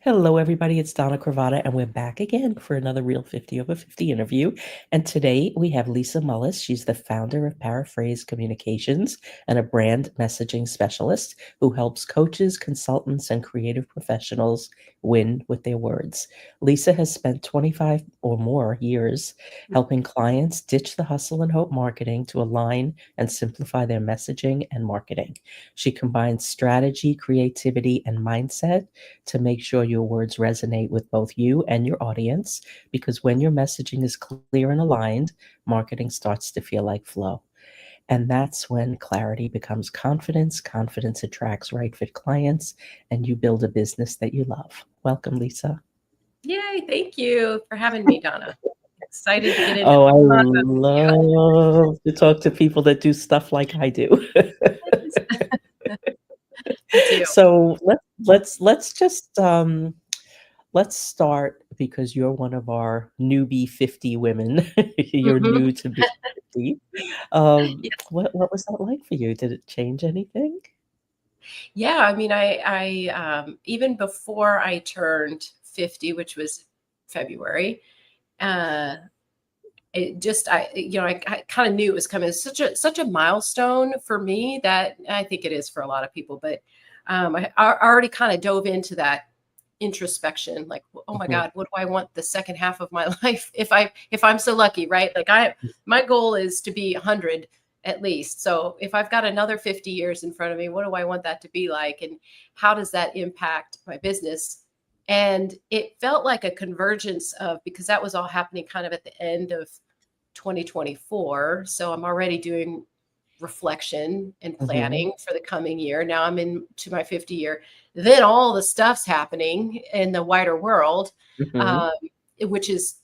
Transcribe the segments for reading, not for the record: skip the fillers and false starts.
Hello, everybody. It's Donna Cravata, and we're back again for another Real 50 Over 50 interview. And today we have Lisa Mullis. She's the founder of Paraphrase Communications and a brand messaging specialist who helps coaches, consultants, and creative professionals win with their words. Lisa has spent 25 or more years helping clients ditch the hustle and hope marketing to align and simplify their messaging and marketing. She combines strategy, creativity, and mindset to make sure your words resonate with both you and your audience, because when your messaging is clear and aligned, marketing starts to feel like flow. And that's when clarity becomes confidence. Confidence attracts right fit clients, and you build a business that you love. Welcome, Lisa. Yay, thank you for having me, Donna. Excited to get into Oh, I some fun with love to talk to people that do stuff like I do. you. Me too. So let's just let's start, because you're one of our newbie 50 women. You're Mhm. new to being 50. Yeah. What was that like for you? Did it change anything? Yeah, I mean, even before I turned 50, which was February, uh, it just I kind of knew it was coming. It's such a milestone for me that I think it is for a lot of people. But I already kind of dove into that introspection, like, oh my Mhm. God, what do I want the second half of my life if I'm so lucky, right? Like my goal is to be 100 at least. So if I've got another 50 years in front of me, what do I want that to be like, and how does that impact my business? And it felt like a convergence of, because that was all happening kind of at the end of 2024. So I'm already doing reflection and Mhm. planning for the coming year. Now I'm into my 50 year. Then all the stuff's happening in the wider world, Mhm. um, which is,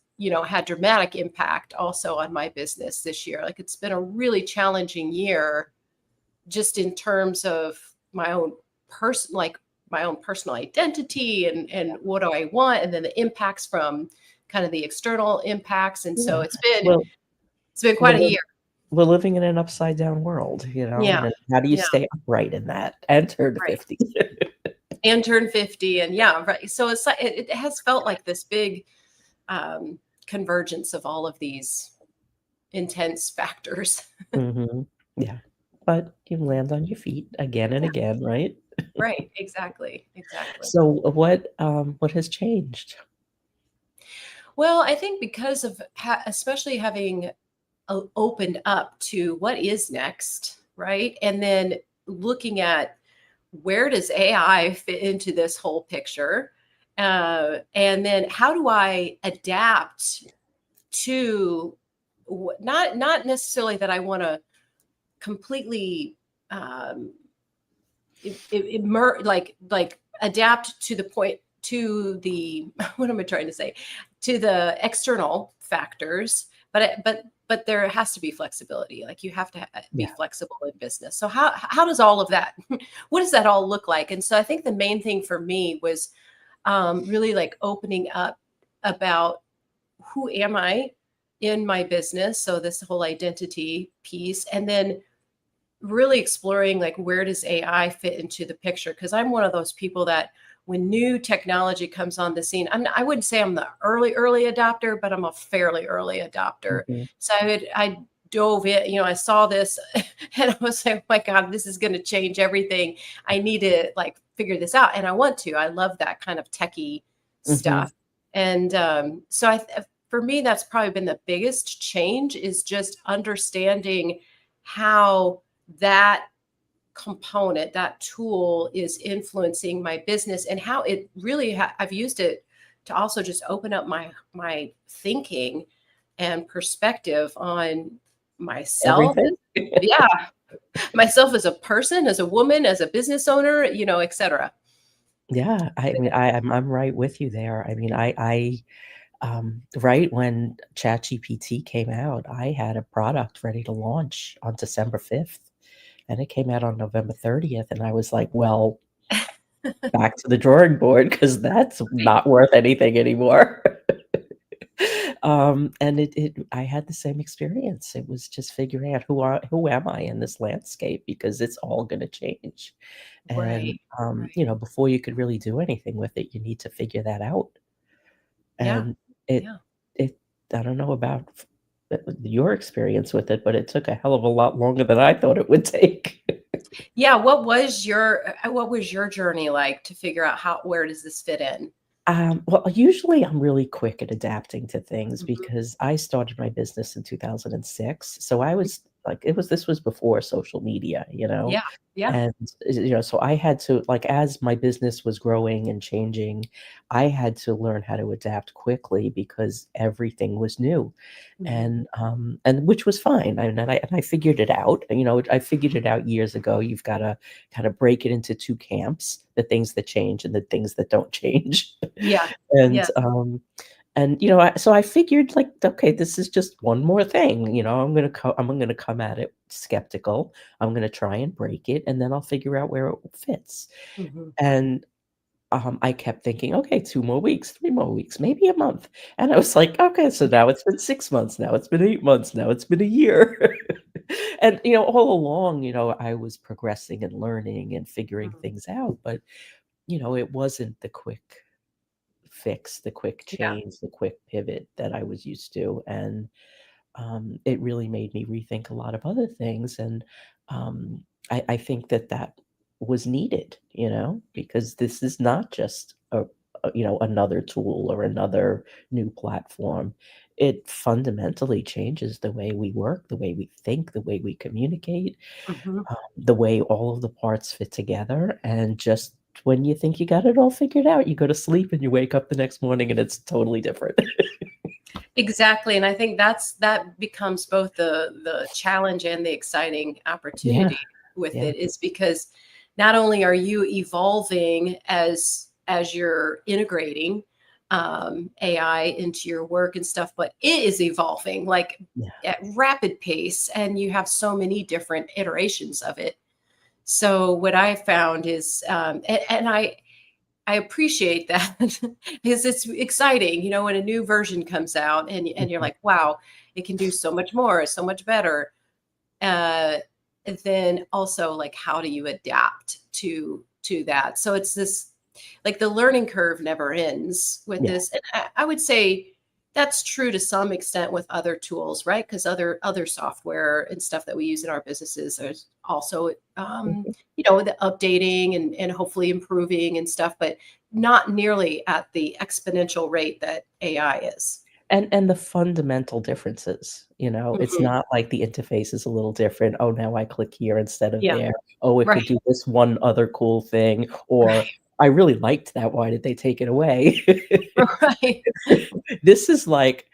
had dramatic impact also on my business this year. Like, it's been a really challenging year just in terms of my own my own personal identity, and what do I want, and then the impacts from kind of the external impacts. And so Yeah. it's been Well, it's been we're quite a li year. we're living in an upside down world, and Yeah. then how do you Yeah. stay upright in that and turn Right. 50? And turn 50. And yeah, right. So it's like it has felt like this big um, convergence of all of these intense factors. Mhm. Yeah. But you land on your feet again and Yeah. again, right? Right. Exactly. Exactly. So what has changed? Well, I think because of especially having opened up to what is next, right? And then looking at, where does AI fit into this whole picture? And then how do I adapt to, not necessarily that I want to completely um, like adapt to the point, to the what am I trying to say, to the external factors, but there has to be flexibility. Like, you have to be Yeah. flexible in business. So how does all of that what does that all look like? And so I think the main thing for me was really like opening up about, who am I in my business, so this whole identity piece, and then really exploring, like, where does AI fit into the picture? Because I'm one of those people that, when new technology comes on the scene, I wouldn't say I'm the early adopter, but I'm a fairly early adopter. Mhm. So I dove in, I saw this and I was like, oh my God, this is going to change everything. I need to, like, figure this out. And I want to. I love that kind of techie Mhm. stuff. And so for me, that's probably been the biggest change, is just understanding how that component, that tool, is influencing my business, and how it really I've used it to also just open up my thinking and perspective on myself. Everything? Yeah, myself as a person, as a woman, as a business owner, etc. Yeah, I mean, I'm right with you there. I mean, right when ChatGPT came out, I had a product ready to launch on December 5th, and it came out on November 30th, and I was like, "Well, back to the drawing board, because that's not worth anything anymore." And I had the same experience. It was just figuring out who am I in this landscape because it's all going to change. And Right. Right. before you could really do anything with it, you need to figure that out. Yeah. And it Yeah. it I don't know about your experience with it, but it took a hell of a lot longer than I thought it would take. Yeah. What was your journey like to figure out where does this fit in? Well, usually I'm really quick at adapting to things Mhm. because I started my business in 2006. So I was like, this was before social media, Yeah. Yeah. and so I had to like as my business was growing and changing, I had to learn how to adapt quickly because everything was new, Mhm. and which was fine. And I figured it out. I figured it out years ago. You've got to kind of break it into two camps: the things that change and the things that don't change. Yeah. And, Yeah. so I figured like, okay, this is just one more thing, I'm gonna come at it skeptical. I'm gonna try and break it, and then I'll figure out where it fits. Mhm. And I kept thinking, okay, 2 more weeks, 3 more weeks, maybe a month. And I was like, okay, so now it's been 6 months, now it's been 8 months, now it's been a year. And all along, I was progressing and learning and figuring Mhm. things out, but it wasn't the quick fix, the quick Yeah. change, the quick pivot that I was used to. And it really made me rethink a lot of other things. And I think that was needed, because this is not just another tool or another new platform. It fundamentally changes the way we work, the way we think, the way we communicate, Mhm. the way all of the parts fit together. And just when you think you got it all figured out, you go to sleep and you wake up the next morning and it's totally different. Exactly, and I think that becomes both the challenge and the exciting Yeah, opportunity with yeah, it is because not only are you evolving as you're integrating AI into your work and stuff, but it is evolving like yeah. at rapid pace, and you have so many different iterations of it. So what I found is, and I appreciate that because it's exciting, when a new version comes out and you're Mhm. like, wow, it can do so much more, so much better. Uh, and then also like, how do you adapt to that? So it's this like the learning curve never ends with Yeah. this. And I would say that's true to some extent with other tools, right? Because other software and stuff that we use in our businesses is also Mhm. the updating and hopefully improving and stuff, but not nearly at the exponential rate that AI is. And the fundamental differences, it's Mhm. not like the interface is a little different. Oh, now I click here instead of Yeah. there. Oh, it Right. could do this one other cool thing, or Right. I really liked that. Why did they take it away? Right. This is like,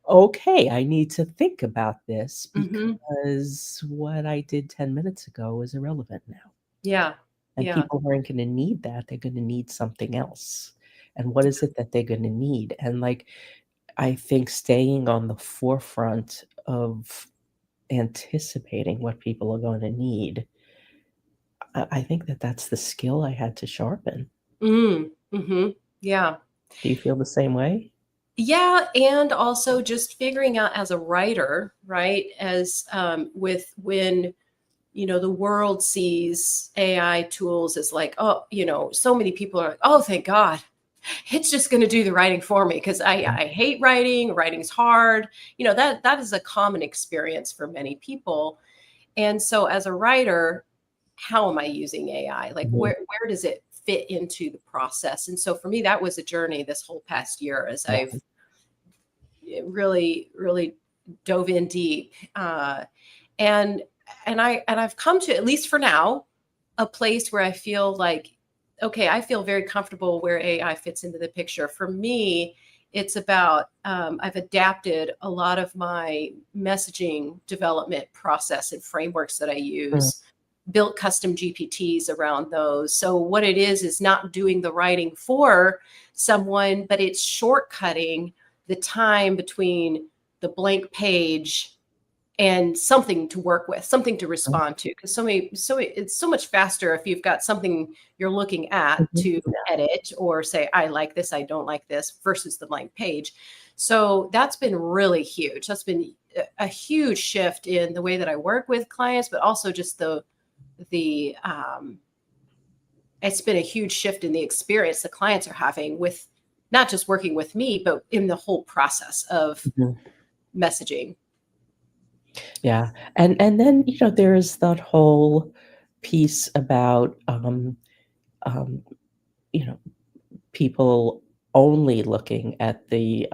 okay, I need to think about this Hmm. because what I did 10 minutes ago is irrelevant now. Yeah. And Yeah. people aren't gonna need that. They're gonna need something else. And what is it that they're gonna need? And like, I think staying on the forefront of anticipating what people are gonna need, I think that that's the skill I had to sharpen. Mm. Hmm. Yeah. Do you feel the same way? Yeah, and also just figuring out as a writer, right? As with when the world sees AI tools as like, oh, so many people are like, oh, thank God, it's just going to do the writing for me because Mm, I hate writing. Writing's hard. That is a common experience for many people. And so, as a writer, how am I using AI? Like, mhm, where does it fit into the process? And so, for me, that was a journey this whole past year as I've right, really, really dove in deep. And I've come to, at least for now, a place where I feel like, okay, I feel very comfortable where AI fits into the picture. For me, it's about I've adapted a lot of my messaging development process and frameworks that I mm, use, built custom GPTs around those. So what it is not doing the writing for someone, but it's shortcutting the time between the blank page and something to work with, something to Mhm, respond to. Because it's so much faster if you've got something you're looking at mhm, to yeah, edit or say, I like this, I don't like this, versus the blank page. So that's been really huge. That's been a huge shift in the way that I work with clients, but also just the it's been a huge shift in the experience the clients are having with not just working with me, but in the whole process of mhm, messaging. yeah, and then, there's that whole piece about, um, you know, people only looking at the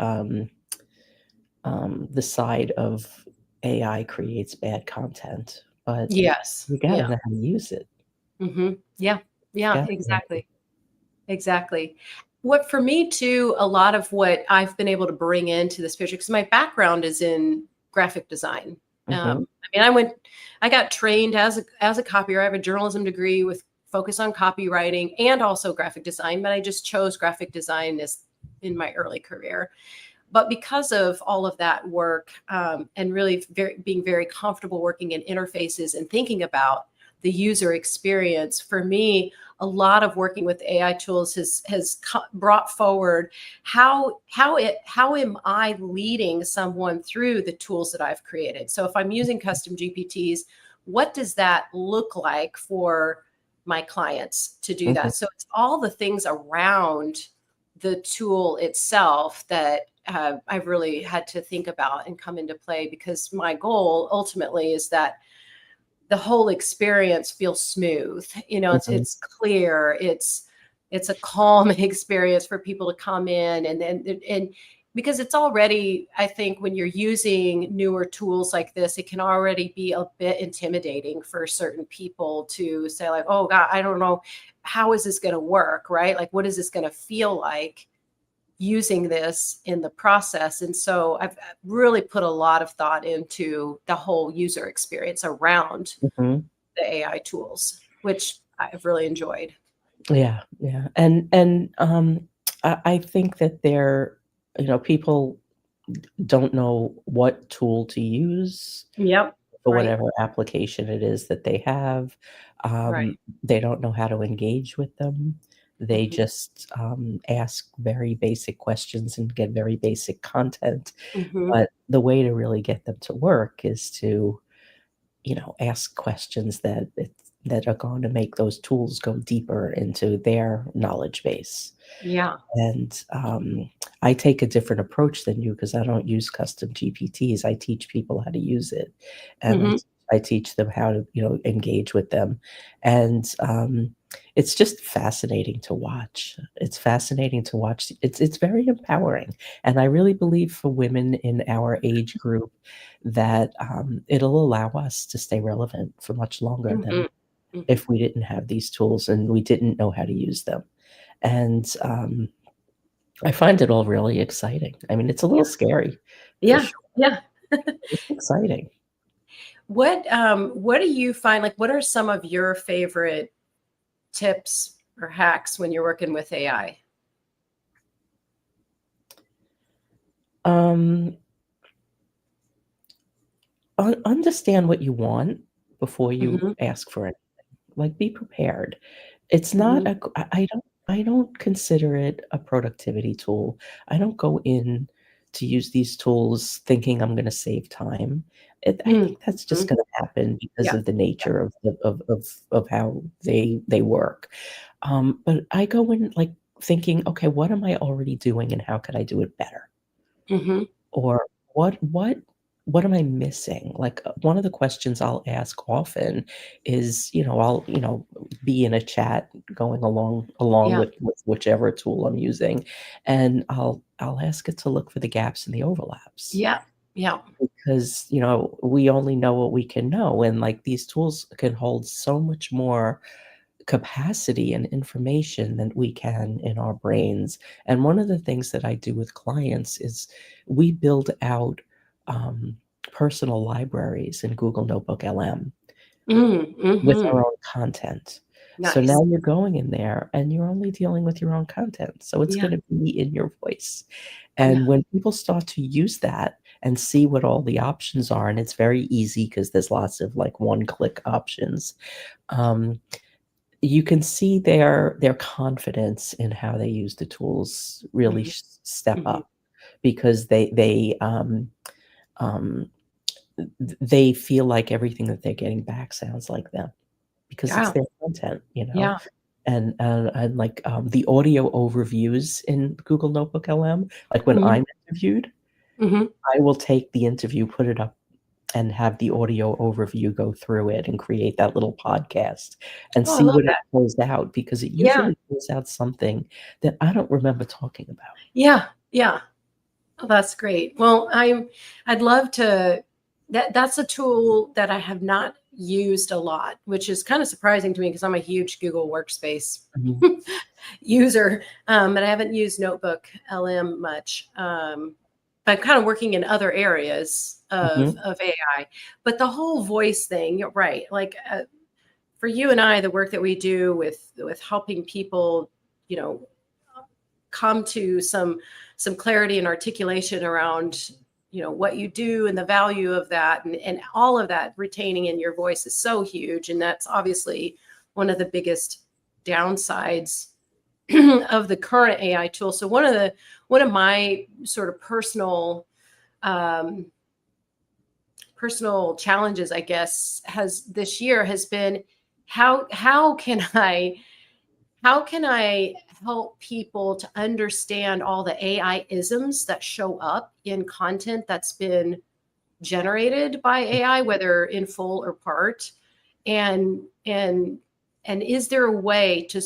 side of AI creates bad content, but Yes. you gotta Yeah. know how to use it. Yeah. You Yeah. gotta know. Exactly. Exactly. What for me too, a lot of what I've been able to bring into this picture, because my background is in graphic design. Mhm, I got trained as a copywriter. I have a journalism degree with focus on copywriting and also graphic design, but I just chose graphic design as in my early career. But because of all of that work and really being very comfortable working in interfaces and thinking about the user experience, for me, a lot of working with AI tools has brought forward how am I leading someone through the tools that I've created. So if I'm using custom GPTs, what does that look like for my clients to do mhm, that? So it's all the things around the tool itself that I've really had to think about and come into play, because my goal ultimately is that the whole experience feels smooth. mhm, It's clear. It's a calm experience for people to come in and because it's already, I think when you're using newer tools like this, it can already be a bit intimidating for certain people to say like, oh God, I don't know, how is this going to work, right? Like, what is this going to feel like using this in the process? And so I've really put a lot of thought into the whole user experience around mhm. the AI tools, which I've really enjoyed. Yeah, yeah, and I think that people don't know what tool to use Yep. for Right. whatever application it is that they have. Right. They don't know how to engage with them. They Hmm. just, ask very basic questions and get very basic content, Hmm. but the way to really get them to work is to, ask questions that are going to make those tools go deeper into their knowledge base. Yeah. And, I take a different approach than you because I don't use custom GPTs. I teach people how to use it, and Hmm. I teach them how to, engage with them, and, it's just fascinating to watch. It's fascinating to watch. It's very empowering, and I really believe for women in our age group that, it'll allow us to stay relevant for much longer than Hmm. Hmm. if we didn't have these tools and we didn't know how to use them. And, I find it all really exciting. I mean, it's a little scary for Yeah. sure. Yeah. It's exciting. What do you find, like, what are some of your favorite tips or hacks when you're working with AI? Um, understand what you want before you Hmm. ask for it. Like, be prepared. It's not Hmm. a g I don't consider it a productivity tool. I don't go in to use these tools thinking I'm gonna save time. I Hmm. think that's just gonna happen because Yeah. of the nature of how they work. But I go in, like, thinking, "Okay, what am I already doing and how could I do it better?" Hmm. Or what am I missing? Like, one of the questions I'll ask often is, I'll, be in a chat going along Yeah. with whichever tool I'm using, and I'll ask it to look for the gaps and the overlaps Yeah. Yeah. because, we only know what we can know, and, like, these tools can hold so much more capacity and information than we can in our brains. And one of the things that I do with clients is we build out personal libraries in Google Notebook LM with Mm-hmm. our own content. So Nice. now you're going in there and you're only dealing with your own content. So it's Yeah. going to be in your voice. Yeah. And when people start to use that and see what all the options are. And it's very easy because there's lots of like one-click options. Um, you can see their confidence in how they use the tools really Mhm. step Mhm. up because um, they feel like everything that they're getting back sounds like them because it's Yeah. their content, you know? Yeah. And like, the audio overviews in Google Notebook LM, like when Mhm. I'm interviewed, Mhm. I will take the interview, put it up, and have the audio overview go through it and create that little podcast and Oh, I see love what it that. pulls out because it Yeah. usually pulls out something that I don't remember talking about. Yeah. Yeah. Oh, that's great. Well, I'd love to that's a tool that I have not used a lot, which is kind of surprising to me because I'm a huge Google Workspace Mhm, user, but I haven't used Notebook LM much. But I'm kind of working in other areas mhm, of AI. But the whole voice thing, you're right. Like for you and I, the work that we do with helping people, you know, come to some clarity and articulation around what you do and the value of that, and all of that retaining in your voice is so huge, and that's obviously one of the biggest downsides of the current AI tool. So one of my sort of um, personal challenges, I guess, has this year has been how can I help people to understand all the AI isms that show up in content that's been generated by AI, whether in full or part? And and and is there a way to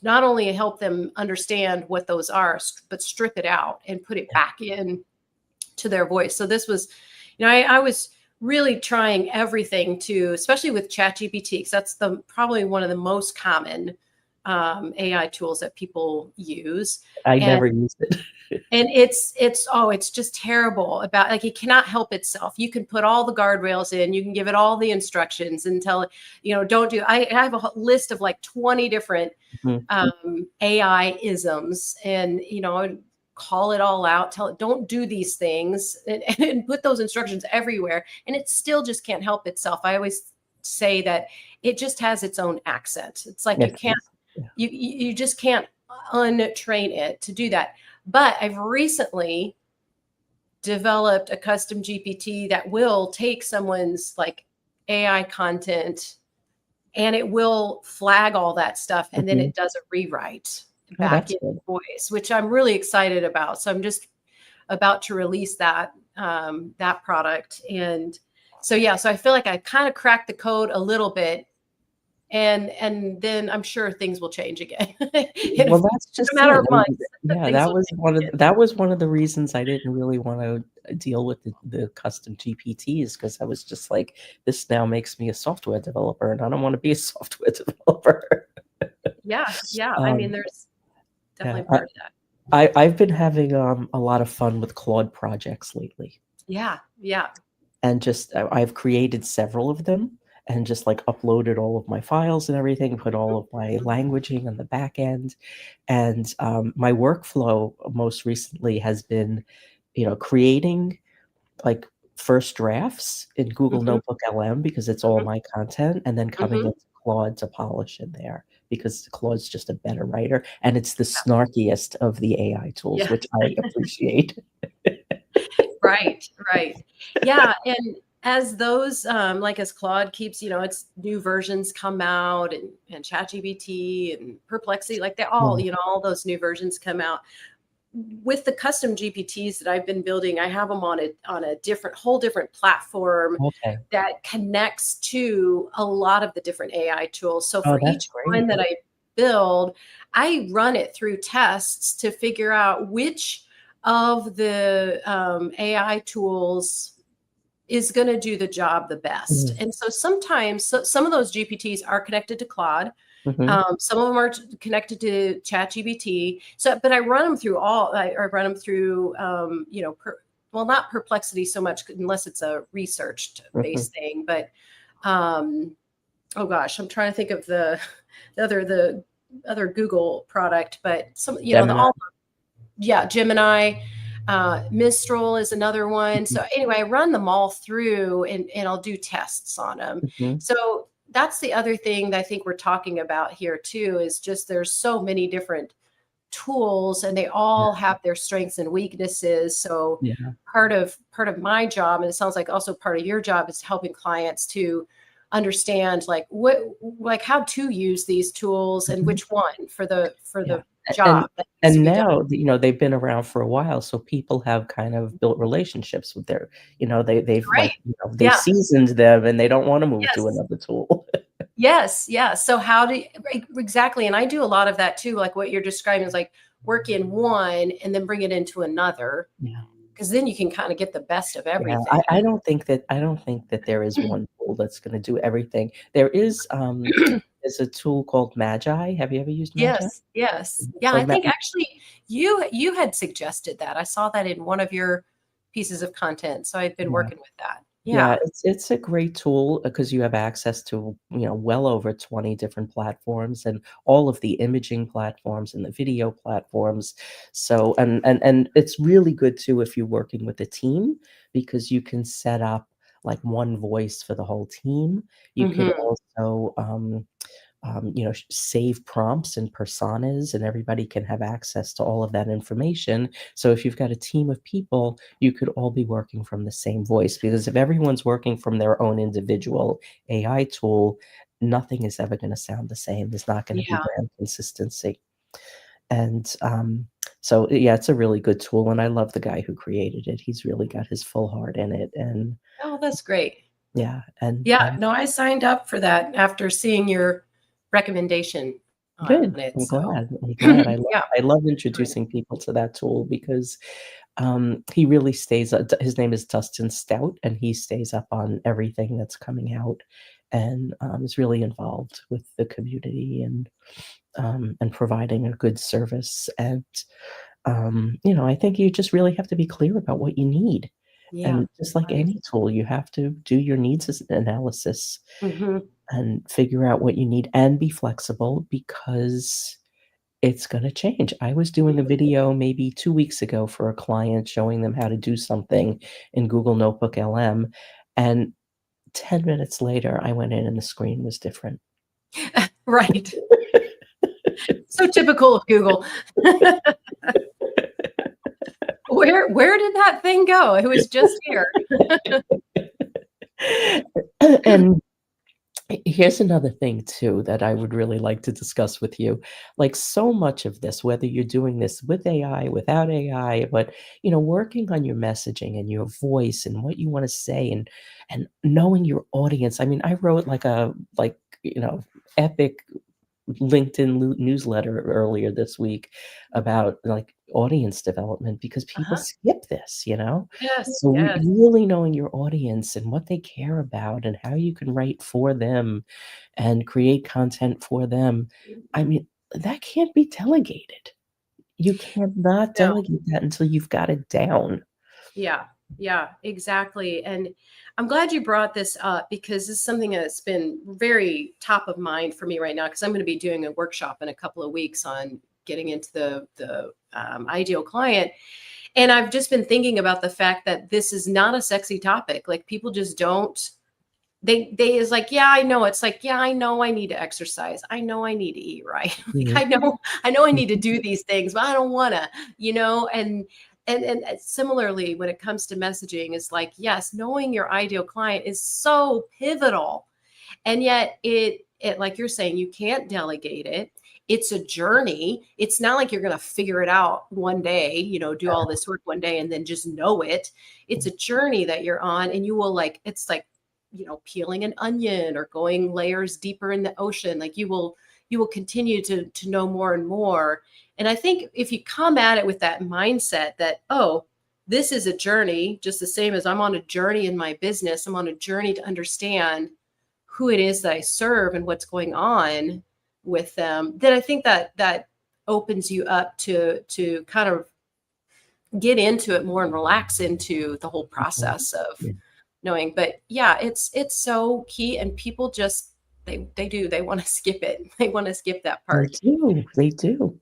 not only help them understand what those are, but strip it out and put it back in to their voice? So this was, I was really trying everything to, especially with ChatGPT, because that's the probably one of the most common AI tools that people use. I And never used it. it's just terrible about, like, it cannot help itself. You can put all the guardrails in, you can give it all the instructions and tell it, don't do. I have a list of like 20 different Mhm, AI isms, and call it all out, tell it don't do these things, and put those instructions everywhere, and it still just can't help itself. I always say that it just has its own accent. It's like you it can't does, yeah, you just can't untrain it to do that. But I've recently developed a custom GPT that will take someone's like AI content, and it will flag all that stuff, and then mhm. it does a rewrite Oh, back that's in good. voice, which I'm really excited about. So I'm just about to release that product. And so yeah, so I feel like I kind of cracked the code a little bit, and then I'm sure things will change again. In Well, that's a just matter it. of I mean, months, yeah, things will change again. that was one of the reasons I didn't really wanna deal with the custom GPTs because I was just like, "This now makes me a software developer, and I don't wanna be a software developer." Yeah, yeah. I mean, Um, there's yeah, definitely part of that. I've been having, a lot of fun with Claude projects lately. Yeah, yeah. And just I've created several of them and just, like, uploaded all of my files and everything, put all of my Mhm. languaging on the back end, and, my workflow most recently has been, creating, like, first drafts in Google Mhm. Notebook LM because it's all Mhm. my content, and then coming Mhm. into Claude to polish in there because Claude's just a better writer, and it's the snarkiest of the AI tools, Yeah. which I appreciate. Right, right. Yeah, and as those, like as Claude keeps, its new versions come out, and ChatGPT and Perplexity, like they all, Mm, all those new versions come out. With the custom GPTs that I've been building, I have them on a whole different platform okay. that connects to a lot of the different AI tools. So Oh, for that's each one great. that I build, I run it through tests to figure out which of the AI tools is going to do the job the best. Mhm, And so sometimes, some of those GPTs are connected to Claude. mhm. Some of them are connected to ChatGPT. So, but I run them through I run them through, well, not Perplexity so much unless it's a researched Mhm. based thing. But um, oh gosh, I'm trying to think of the other Google product. But some, Gemini. yeah, Gemini. Mistral is another one. Mhm. So anyway, I run them all through and I'll do tests on them. Mhm. So that's the other thing that I think we're talking about here too, is just there's so many different tools and they Yeah. all have their strengths and weaknesses. So Yeah. part of my job, and it sounds like also part of your job, is helping clients to understand like what, like how to use these tools and Mhm. which one for Yeah. the And job that needs to be done. now, they've been around for a while, so people have kind of built relationships with their they've, Great. like, they've Yeah. seasoned them, and they don't wanna move to Yes. another tool. Yes, yes. So how do you, exactly, and I do a lot of that too, like what you're describing is like work in one and then bring it into another, Yeah. because then you can kind of get the best of Yeah, everything. I don't think that there is one tool that's gonna do everything. There's a tool called Magi. Have you ever used Magi? Yes, yes. Yeah, So I Ma think actually you had suggested that. I saw that in one of your pieces of content, so I've been Yeah. working with that. Yeah, Yeah. it's a great tool because you have access to, well over 20 different platforms and all of the imaging platforms and the video platforms. So and it's really good too if you're working with a team because you can set up like one voice for the whole team. You could Mhm. also save prompts and personas, and everybody can have access to all of that information. So if you've got a team of people, you could all be working from the same voice because if everyone's working from their own individual AI tool, nothing is ever going to sound the same. There's not going to be Yeah. brand consistency. And so, yeah, it's a really good tool. And I love the guy who created it. He's really got his full heart in it. And Oh, that's great. yeah, Yeah, and no, I signed up for that after seeing your recommendation on good. it. I'm So, glad. I'm glad. yeah, I love great. introducing people to that tool because, he really stays his name is Dustin Stout, and he stays up on everything that's coming out and, is really involved with the community and providing a good service, and, I think you just really have to be clear about what you need, Yeah, and just like right. any tool, you have to do your needs analysis Mhm. and figure out what you need and be flexible because it's gonna change. I was doing a video maybe 2 weeks ago for a client showing them how to do something in Google Notebook LM, and 10 minutes later, I went in and the screen was different. Right. So typical of Google. Where did that thing go? It was just here. And here's another thing too that I would really like to discuss with you. Like so much of this, whether you're doing this with AI, without AI, but working on your messaging and your voice and what you want to say and knowing your audience. I mean, I wrote epic LinkedIn newsletter earlier this week about like audience development because people Uh-huh. skip this. Yes, So yes. really knowing your audience and what they care about and how you can write for them and create content for them. I mean, that can't be delegated. You cannot No. delegate that until you've got it down. Yeah, yeah, exactly. And I'm glad you brought this up because this is something that's been very top of mind for me right now because I'm going to be doing a workshop in a couple of weeks on getting into the ideal client. And I've just been thinking about the fact that this is not a sexy topic. Like people just don't. They is like, yeah, I know. It's like, yeah, I know I need to exercise. I know I need to eat right. Like Mhm. I know I need to do these things, but I don't wanna, and similarly when it comes to messaging, is like, yes, knowing your ideal client is so pivotal. And yet it like you're saying, you can't delegate it. It's a journey. It's not like you're going to figure it out one day, do all this work one day and then just know it. It's a journey that you're on, and you will, like, it's like, peeling an onion or going layers deeper in the ocean. Like you will continue to know more and more. And I think if you come at it with that mindset that, oh, this is a journey, just the same as I'm on a journey in my business, I'm on a journey to understand who it is that I serve and what's going on with them, then I think that opens you up to kind of get into it more and relax into the whole process of Yeah, knowing. But yeah, it's so key, and people just they want to skip it. They want to skip that they part. do. They do.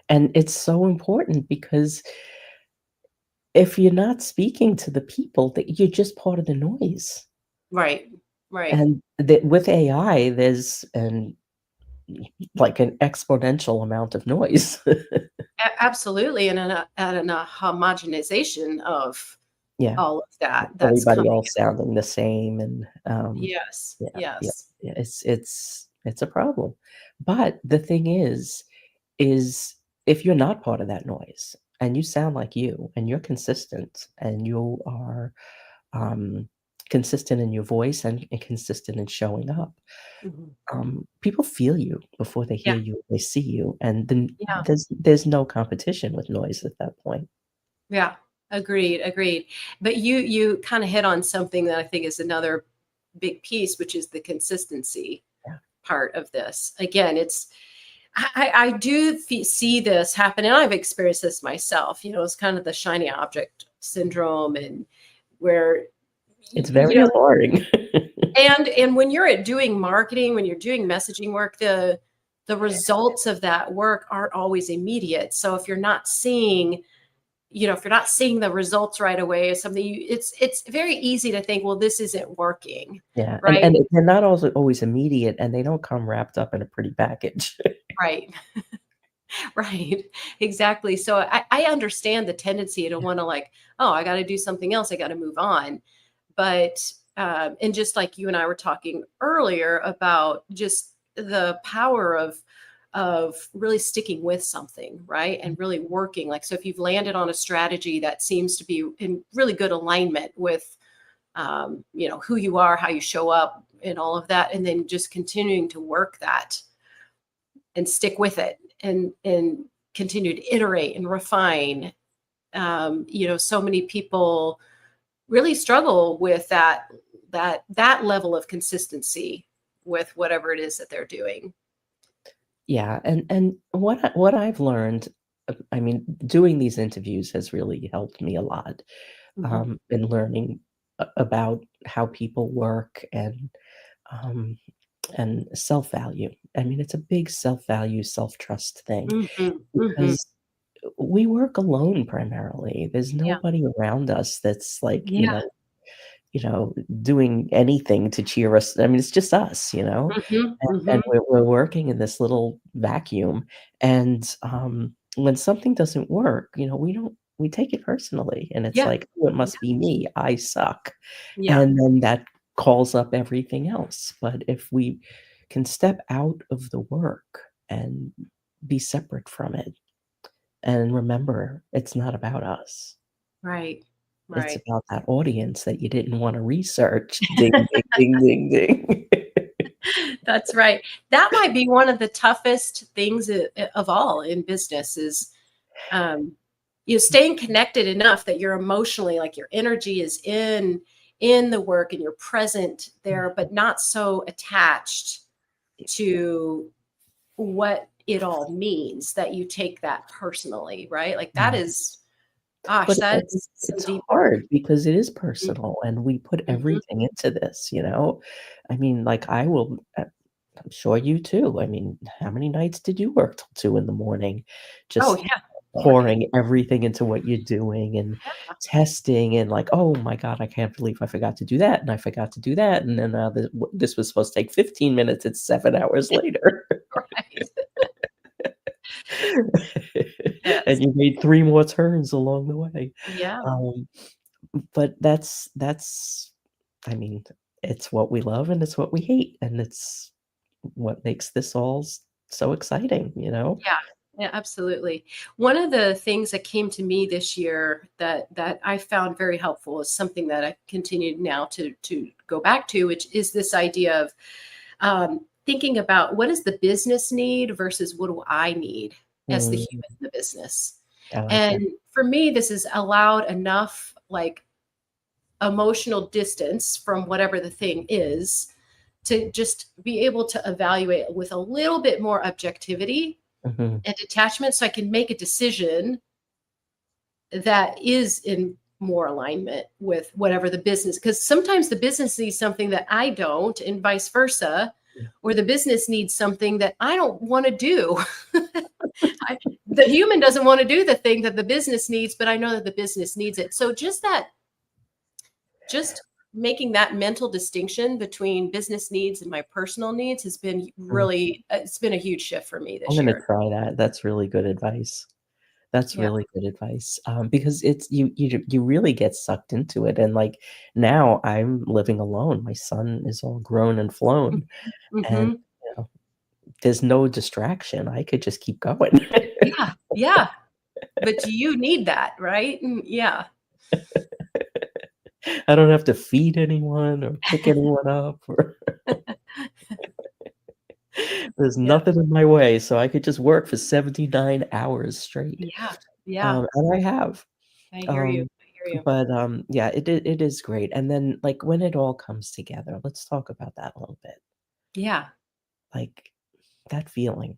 And it's so important because if you're not speaking to the people, that you're just part of the noise. Right. Right. And that with AI, there's like an exponential amount of noise. Absolutely. And a homogenization of Yeah, all of that that's everybody coming. all sounding the same and, Yes. yeah, yeah, Yes. yeah, it's a problem. But the thing is if you're not part of that noise and you sound like you and you're consistent and you are, um, consistent in your voice and consistent in showing up, Mhm. people feel you before they Yeah. hear you, they see you, and then Yeah. there's no competition with noise at that point. Yeah. Agreed. Agreed. But you kind of hit on something that I think is another big piece, which is the consistency Yeah. part of this. Again, I do see this happen, and I've experienced this myself. It's kind of the shiny object syndrome, and where It's you very know, alluring. and when you're at doing marketing, when you're doing messaging work, the results of that work aren't always immediate. So if you're not seeing the results right away, something it's very easy to think, well, this isn't working, Yeah, and right? they're not also always immediate, and they don't come wrapped up in a pretty package. Right. Right. Exactly. So I understand the tendency to want to like, oh, I got to do something else. I got to move on. But and just like you and I were talking earlier about just the power of really sticking with something, right? And really working. Like, so if you've landed on a strategy that seems to be in really good alignment with who you are, how you show up, and all of that, and then just continuing to work that and stick with it and continue to iterate and refine. So many people really struggle with that level of consistency with whatever it is that they're doing. Yeah, and what I've learned, I mean, doing these interviews has really helped me a lot, Mhm. in learning about how people work um, and self-value. I mean, it's a big self-value, self-trust thing Mhm. Mhm. because we work alone primarily. There's Yeah. nobody around us that's like, Yeah. doing anything to cheer us. I mean, it's just us, Mhm. and Mhm. we're working in this little vacuum, and, when something doesn't work, we take it personally, and it's Yeah. like, "Oh, it Yeah. must be me, I suck," Yeah. and then that calls up everything else, but if we can step out of the work and be separate from it and remember it's not about us. Right. It's Right. about that audience that you didn't wanna research. Ding, ding, ding, ding, ding. That's right. That might be one of the toughest things of all in business is um, staying connected enough that you're emotionally, like your energy is in the work and you're present there, but not so attached to what it all means that you take that personally, right? Like that Yeah, is, gosh, but that's some it's deep work. hard because it is Mhm. personal, and we put Mhm. everything into this, you know? I mean, like, I'm sure you too. I mean, how many nights did you work till 2 in the morning Oh just yeah. Right. pouring everything into what you're doing and Yeah. testing and like, "Oh my god, I can't believe I forgot to do that, and I forgot to do that, and then, this was supposed to take 15 minutes, it's 7 hours later." Right. And Yes. you made 3 more turns along the way. Yeah. Um, but that's I mean, it's what we love and it's what we hate, and it's what makes this all so exciting, you know? Yeah. Yeah, absolutely. One of the things that came to me this year that I found very helpful is something that I continued now to go back to, which is this idea of thinking about what is the business need versus what do I need as the Mm, human in the business. I like that. And for me, this has allowed enough like emotional distance from whatever the thing is to just be able to evaluate with a little bit more objectivity Mhm. and detachment so I can make a decision that is in more alignment with whatever the business, because sometimes the business needs something that I don't and vice versa. or the business needs something that I don't want to do. I, the human doesn't want to do the thing that the business needs, but I know that the business needs it. So just making that mental distinction between business needs and my personal needs has been Mm. really, it's been a huge shift for me I'm this gonna year. try that. That's really good advice. That's Yeah. really good advice, because it's you really get sucked into it, and, like, now I'm living alone. My son is all grown and flown, and, Hmm. you know, there's no distraction. I could just keep going. Yeah. Yeah. But you need that, right? Yeah. I don't have to feed anyone or pick anyone up or there's Yeah. nothing in my way, so I could just work for 79 hours straight, Yeah. Yeah. and I have. I hear you. Um, I hear you. but, yeah, it is great, and then, like, when it all comes together, let's talk about that a little bit. Yeah. Like, that feeling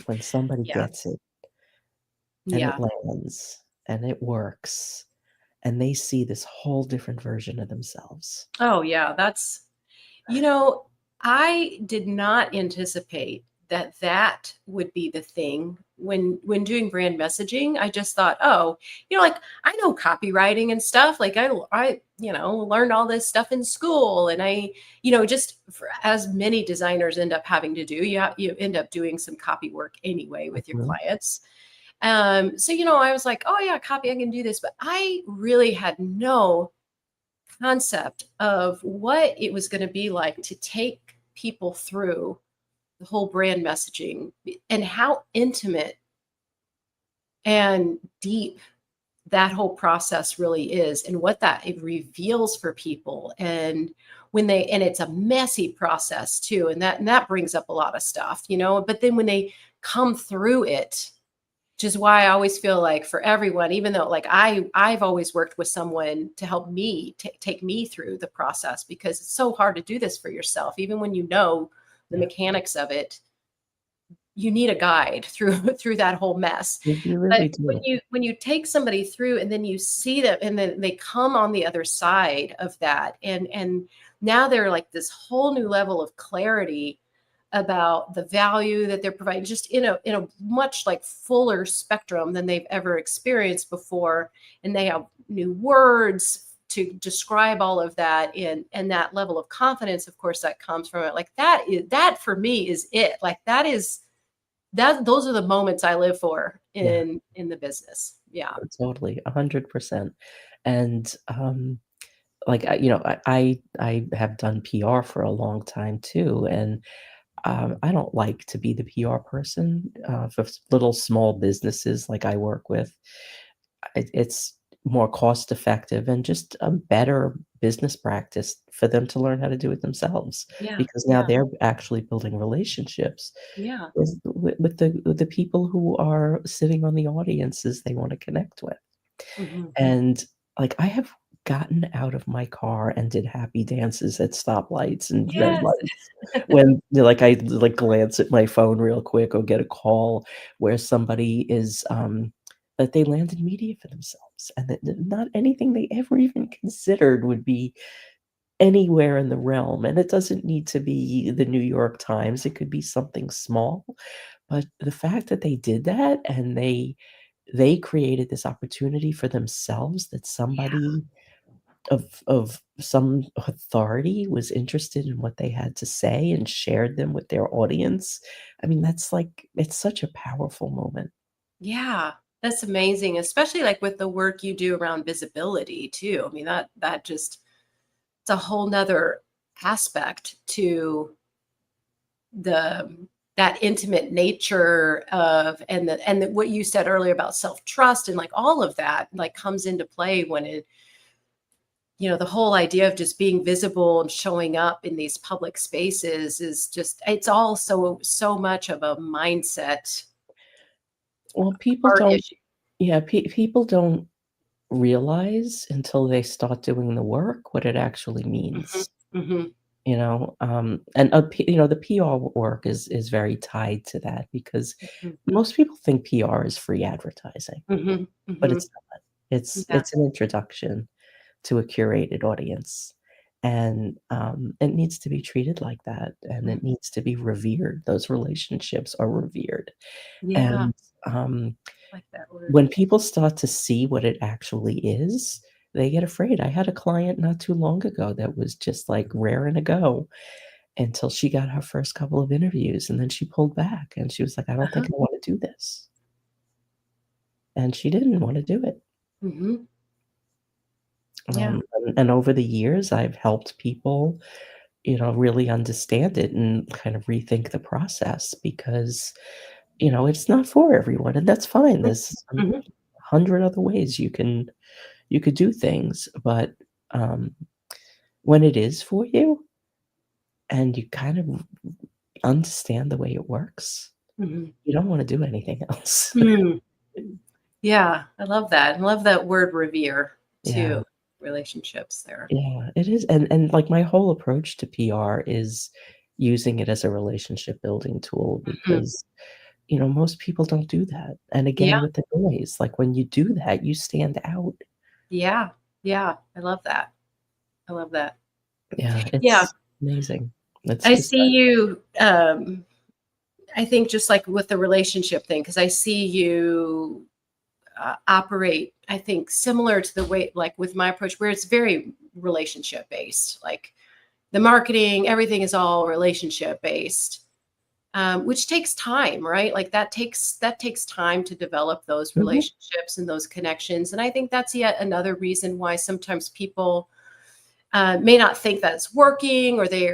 when somebody Yeah. gets it and it Yeah. lands and it works and they see this whole different version of themselves. Oh, yeah. You know, I did not anticipate that that would be the thing when doing brand messaging. I just thought, oh, like I know copywriting and stuff. Like learned all this stuff in school, and just as many designers end up having to do, you end up doing some copy work anyway with your Mhm. clients. So I was like, oh yeah, copy, I can do this, but I really had no concept of what it was going to be like to take people through the whole brand messaging and how intimate and deep that whole process really is, and what that it reveals for people. And it's a messy process too, and that brings up a lot of stuff, but then when they come through it, which is why I always feel like for everyone, even though like I've always worked with someone to help me take me through the process, because it's so hard to do this for yourself. Even when you know the Yeah, mechanics of it, you need a guide through through that whole mess. you But really when do. you take somebody through and then you see them and then they come on the other side of that, and now they're like this whole new level of clarity about the value that they're providing, just in a much like fuller spectrum than they've ever experienced before, and they have new words to describe all of that, and that level of confidence, of course, that comes from it. Like that for me is it. Like those are the moments I live for Yeah, in the business. Yeah. totally, 100%. And, like, I have done PR for a long time too, and I don't like to be the PR person, for little small businesses like I work with. It's more cost effective and just a better business practice for them to learn how to do it themselves, Yeah. because now Yeah. they're actually building relationships Yeah. with the people who are sitting on the audiences they want to connect with. Hmm. And, like, I have gotten out of my car and did happy dances at stoplights and red Yes. lights when, like, I, like, glance at my phone real quick or get a call where somebody is, that they landed media for themselves, and that not anything they ever even considered would be anywhere in the realm, and it doesn't need to be the New York Times, it could be something small, but the fact that they did that and they created this opportunity for themselves, that Yeah. somebody of some authority was interested in what they had to say and shared them with their audience. I mean, that's like it's such a powerful moment. Yeah. That's amazing, especially like with the work you do around visibility too. I mean, that just it's a whole nother aspect to the that intimate nature of, what you said earlier about self-trust, and like all of that like comes into play when the whole idea of just being visible and showing up in these public spaces is just, it's all so much of a mindset Well, people art don't issue. yeah, people don't realize until they start doing the work what it actually Hmm. means. Hmm. And, the PR work is very tied to that because Hmm. most people think PR is free advertising, Hmm. but Hmm. it's not. It's Yeah. an introduction to a curated audience, and it needs to be treated like that, and Mm. it needs to be revered. Those relationships are revered, Yeah, and like that word. when people start to see what it actually is, they get afraid. I had a client not too long ago that was just, like, raring to go until she got her first couple of interviews, and then she pulled back, and she was like, "I don't Uh-huh. think I wanna do this." And she didn't wanna do it. Mhm. Yeah. And over the years, I've helped people, really understand it and kind of rethink the process because, it's not for everyone, and that's fine. Mm. There's a Mhm. 100 other ways you could do things, but, um, when it is for you and you kind of understand the way it works, Mhm. you don't wanna do anything else. Mm. Yeah, I love that. I love that word revere Yeah, too. Relationships there. yeah, it is, and, like, my whole approach to PR is using it as a relationship building tool Mhm. because, most people don't do that, and Yeah, again, with the noise, like, when you do that, you stand out. yeah, yeah. I love that. I love that. Yeah, Yeah, it's amazing. It's I just see you, I think just like with the relationship thing, because I see you operate, I think, similar to the way, like with my approach, where it's very relationship based. Like the marketing, everything is all relationship based, which takes time, right? Like that takes time to develop those mhm, relationships and those connections. And I think that's yet another reason why sometimes people may not think that it's working, or they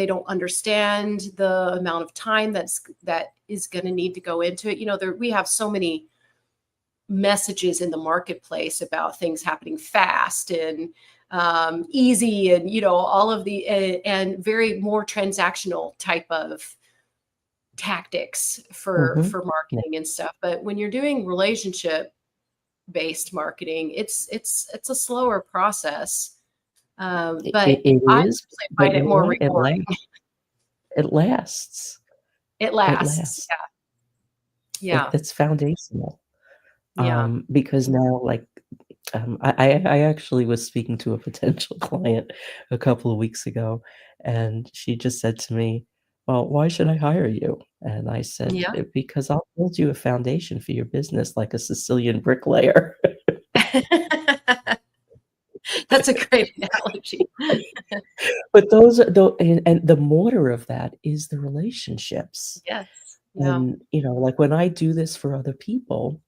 don't understand the amount of time that is going to need to go into it. We have so many messages in the marketplace about things happening fast and easy, and all of the and very more transactional type of tactics for mhm. for Yeah, marketing and stuff. But when you're doing relationship based marketing, it's a slower process, but it I is, personally but find you it know more what? rewarding. It lasts. It It lasts. lasts. Yeah, yeah, It's foundational, yeah, because now, like, I actually was speaking to a potential client a couple of weeks ago, and she just said to me, "Well, why should I hire you?" And I said, yeah. Because I'll build you a foundation for your business like a Sicilian bricklayer." That's a great analogy. But those are and the mortar of that is the relationships. Yes. Yeah. And, like, when I do this for other people,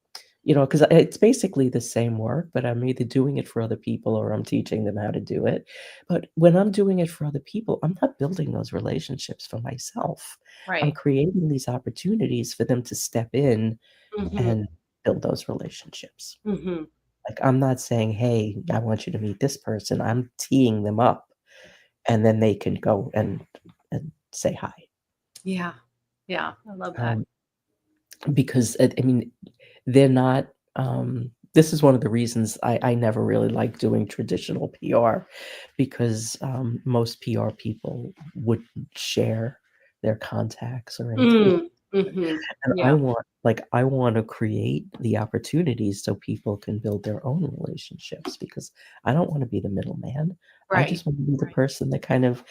because it's basically the same work, but I'm either doing it for other people or I'm teaching them how to do it. But when I'm doing it for other people, I'm not building those relationships for myself. I'm Right. creating these opportunities for them to step in Mhm. and build those relationships. Mhm. Like, I'm not saying, "Hey, I want you to meet this person." I'm teeing them up, and then they can go and say hi. Yeah. Yeah. I love that. Um, because, I mean, they're not, this is one of the reasons I never really like doing traditional PR because, most PR people wouldn't share their contacts or anything, Mm. Mhm. and Yeah. I wanna create the opportunities so people can build their own relationships because I don't wanna be the middleman. I Right. just wanna be the Right. person that kind of,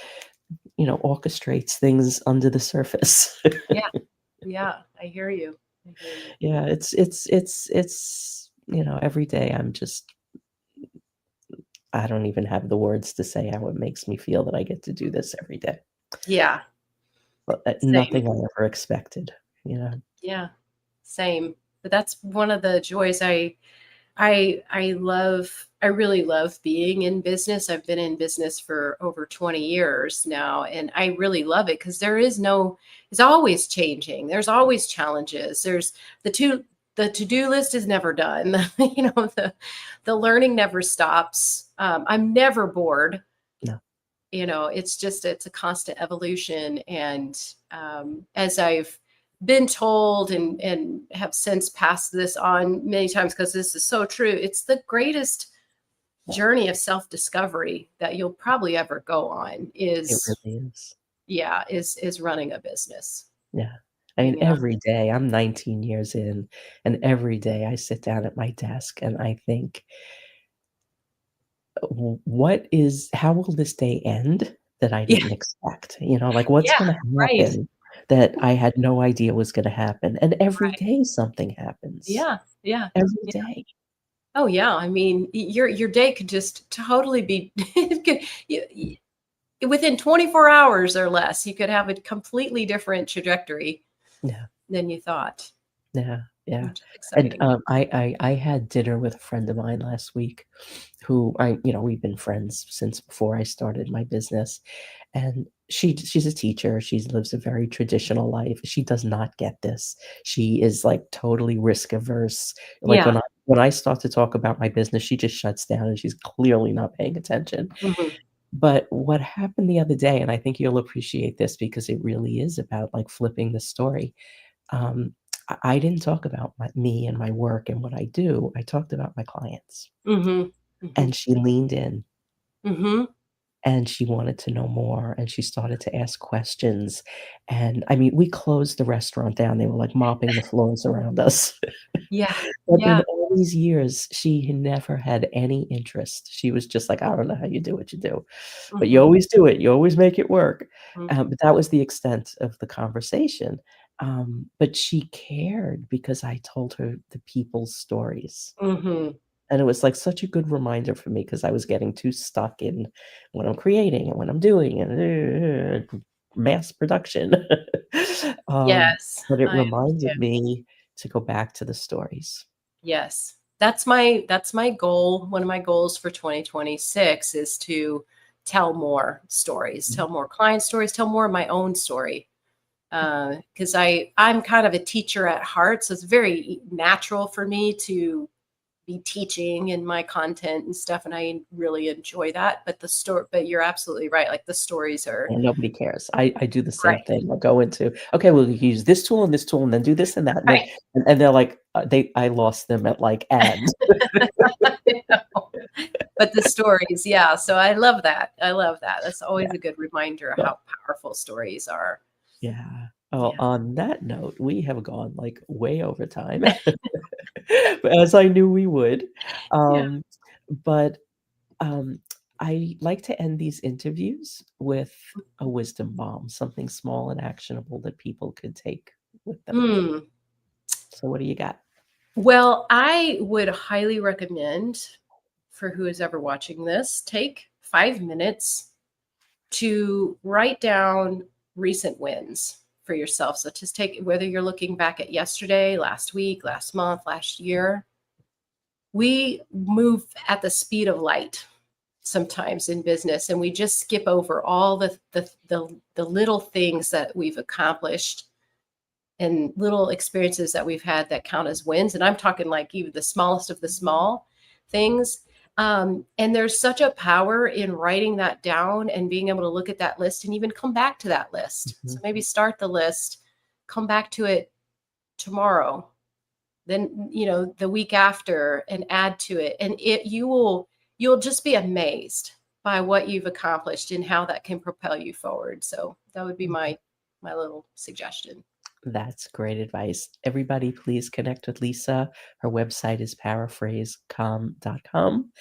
orchestrates things under the surface. Yeah. Yeah. I hear you. I hear you. Yeah, every day I'm just I don't even have the words to say how it makes me feel that I get to do this every day. Yeah. But, Same. nothing I ever expected, you know? Yeah. Same. But that's one of the joys I really love being in business. I've been in business for over 20 years now, and I really love it because it's always changing. There's always challenges. The to-do list is never done. The learning never stops. I'm never bored. No, It's a constant evolution. And as I've been told and have since passed this on many times, because this is so true, it's the greatest journey of self-discovery that you'll probably ever go on. it Is really is. Yeah, is running a business. Yeah. I mean, Being an every day I'm 19 years in, and every day I sit down at my desk and I think, how will this day end that I Yeah, didn't expect? Like, what's yeah, gonna right. happen that I had no idea was gonna happen? And every Right. day something happens. Yeah, yeah, Every yeah. day. Oh, yeah, I mean, your day could just totally be it could within 24 hours or less, you could have a completely different trajectory Yeah, than you thought, yeah, yeah. which is And, exciting. I had dinner with a friend of mine last week who we've been friends since before I started my business, and she's a teacher, she lives a very traditional life, she does not get this. She is, like, totally risk averse. Like, Yeah. when I start to talk about my business, she just shuts down, and she's clearly not paying attention. Mhm. But what happened the other day, and I think you'll appreciate this because it really is about, like, flipping the story. Um, I didn't talk about me and my work and what I do, I talked about my clients, Mhm. Mhm. and she leaned in, Mhm. and she wanted to know more, and she started to ask questions, and, I mean, we closed the restaurant down, they were, like, mopping the floors around us. Yeah. But in Yeah. all these years, she had never had any interest. She was just like, "I don't know how you do what you do, but you Mhm. always do it. You always make it work." Mhm. But that was the extent of the conversation. But she cared because I told her the people's stories. Mhm. And it was, like, such a good reminder for me because I was getting too stuck in what I'm creating and what I'm doing and mass production. Um, Yes, but it I reminded understand. me to go back to the stories. Yes. That's my goal. One of my goals for 2026 is to tell more stories, Mhm. tell more client stories, tell more of my own story. Because I'm kind of a teacher at heart, so it's very natural for me to be teaching in my content and stuff, and I really enjoy that. But you're absolutely right. Like the stories are And nobody cares. I do the same right, thing. I'll go into, "Okay, well, you use this tool, and then do this and that," and then right. and they're like, I lost them at, like, ads. I know. But the stories, yeah. So I love that. I love that. That's Yeah, always a good reminder of so how powerful stories are. yeah. Well, Yeah. on that note, we have gone, like, way over time, but as I knew we would. Yeah. Um, but, um, I like to end these interviews with a wisdom bomb, something small and actionable that people could take with them. Hmm. So what do you got? Well, I would highly recommend for who is ever watching this, take 5 minutes to write down recent wins for yourself. So just take whether you're looking back at yesterday, last week, last month, last year. We move at the speed of light sometimes in business, and we just skip over all the little things that we've accomplished and little experiences that we've had that count as wins. And I'm talking like even the smallest of the small things. And there's such a power in writing that down and being able to look at that list and even come back to that list. So Mhm. maybe start the list, come back to it tomorrow, then the week after, and add to it, and you'll just be amazed by what you've accomplished and how that can propel you forward. So that would be my little suggestion. That's great advice. Everybody, please connect with Lisa. Her website is paraphrasecom.com,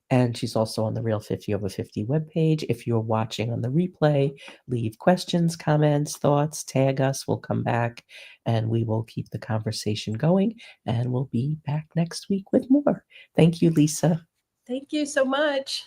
and she's also on the Real 50 Over 50 webpage. If you're watching on the replay, leave questions, comments, thoughts, tag us. We'll come back and we will keep the conversation going, and we'll be back next week with more. Thank you, Lisa. Thank you so much.